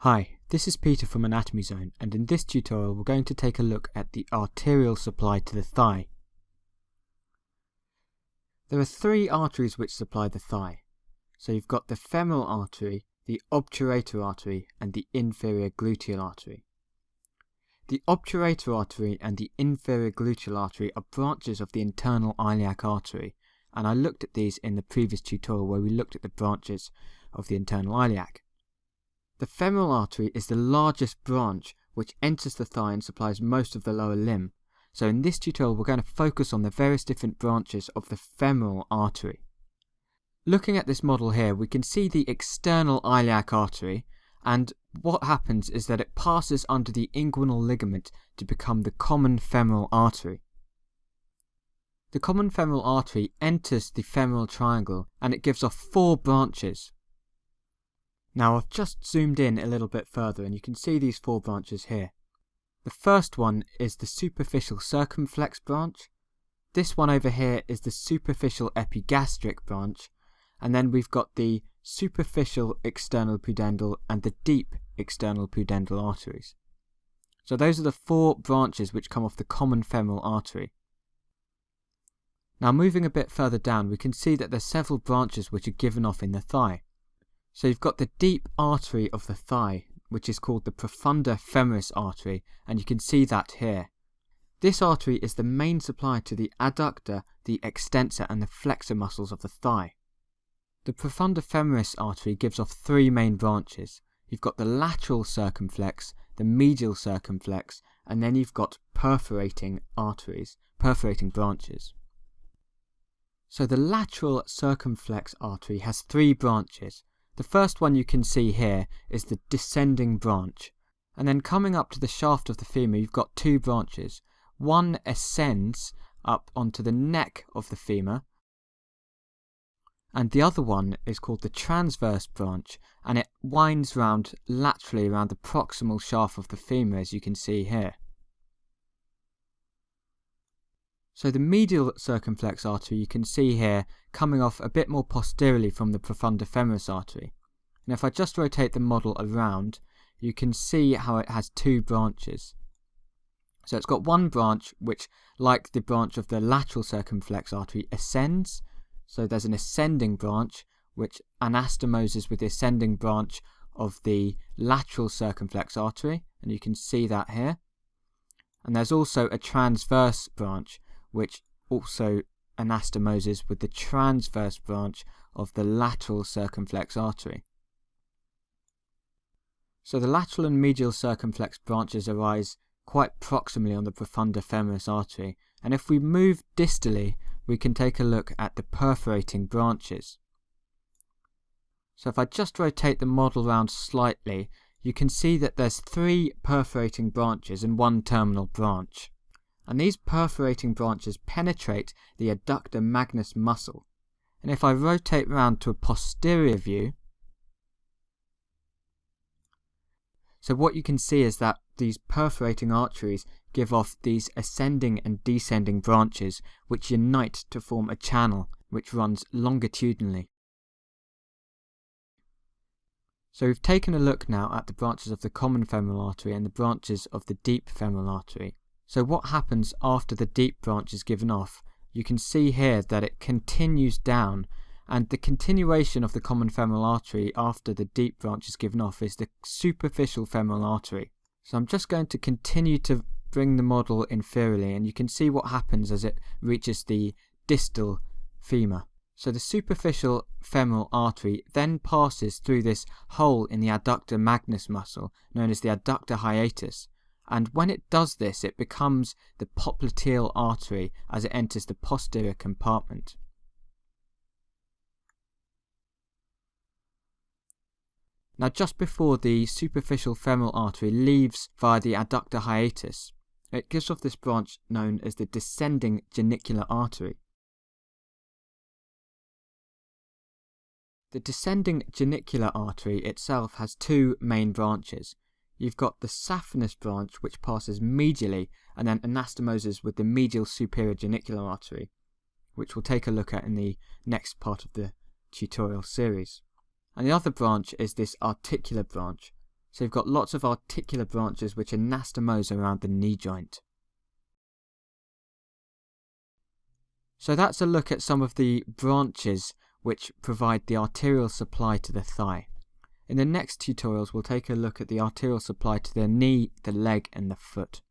Hi, this is Peter from Anatomy Zone, and in this tutorial we're going to take a look at the arterial supply to the thigh. There are three arteries which supply the thigh. So you've got the femoral artery, the obturator artery, and the inferior gluteal artery. The obturator artery and the inferior gluteal artery are branches of the internal iliac artery, and I looked at these in the previous tutorial where we looked at the branches of the internal iliac. The femoral artery is the largest branch which enters the thigh and supplies most of the lower limb. So in this tutorial we're going to focus on the various different branches of the femoral artery. Looking at this model here, we can see the external iliac artery, and what happens is that it passes under the inguinal ligament to become the common femoral artery. The common femoral artery enters the femoral triangle and it gives off four branches. Now I've just zoomed in a little bit further and you can see these four branches here. The first one is the superficial circumflex branch. This one over here is the superficial epigastric branch. And then we've got the superficial external pudendal and the deep external pudendal arteries. So those are the four branches which come off the common femoral artery. Now moving a bit further down, we can see that there's several branches which are given off in the thigh. So you've got the deep artery of the thigh, which is called the profunda femoris artery, and you can see that here. This artery is the main supply to the adductor, the extensor and the flexor muscles of the thigh. The profunda femoris artery gives off three main branches. You've got the lateral circumflex, the medial circumflex, and then you've got perforating arteries, perforating branches. So the lateral circumflex artery has three branches. The first one you can see here is the descending branch, and then coming up to the shaft of the femur you've got two branches. One ascends up onto the neck of the femur, and the other one is called the transverse branch, and it winds round laterally around the proximal shaft of the femur, as you can see here. So the medial circumflex artery you can see here coming off a bit more posteriorly from the profunda femoris artery. And if I just rotate the model around, you can see how it has two branches. So it's got one branch which, like the branch of the lateral circumflex artery, ascends. So there's an ascending branch which anastomoses with the ascending branch of the lateral circumflex artery, and you can see that here. And there's also a transverse branch which also anastomoses with the transverse branch of the lateral circumflex artery. So the lateral and medial circumflex branches arise quite proximally on the profunda femoris artery, and if we move distally we can take a look at the perforating branches. So if I just rotate the model around slightly, you can see that there's three perforating branches and one terminal branch. And these perforating branches penetrate the adductor magnus muscle. And if I rotate round to a posterior view, so what you can see is that these perforating arteries give off these ascending and descending branches which unite to form a channel which runs longitudinally. So we've taken a look now at the branches of the common femoral artery and the branches of the deep femoral artery. So what happens after the deep branch is given off? You can see here that it continues down, and the continuation of the common femoral artery after the deep branch is given off is the superficial femoral artery. So I'm just going to continue to bring the model inferiorly, and you can see what happens as it reaches the distal femur. So the superficial femoral artery then passes through this hole in the adductor magnus muscle known as the adductor hiatus. And when it does this, it becomes the popliteal artery as it enters the posterior compartment. Now just before the superficial femoral artery leaves via the adductor hiatus, it gives off this branch known as the descending genicular artery. The descending genicular artery itself has two main branches. You've got the saphenous branch which passes medially and then anastomoses with the medial superior genicular artery, which we'll take a look at in the next part of the tutorial series. And the other branch is this articular branch. So you've got lots of articular branches which anastomose around the knee joint. So that's a look at some of the branches which provide the arterial supply to the thigh. In the next tutorials we'll take a look at the arterial supply to the knee, the leg and the foot.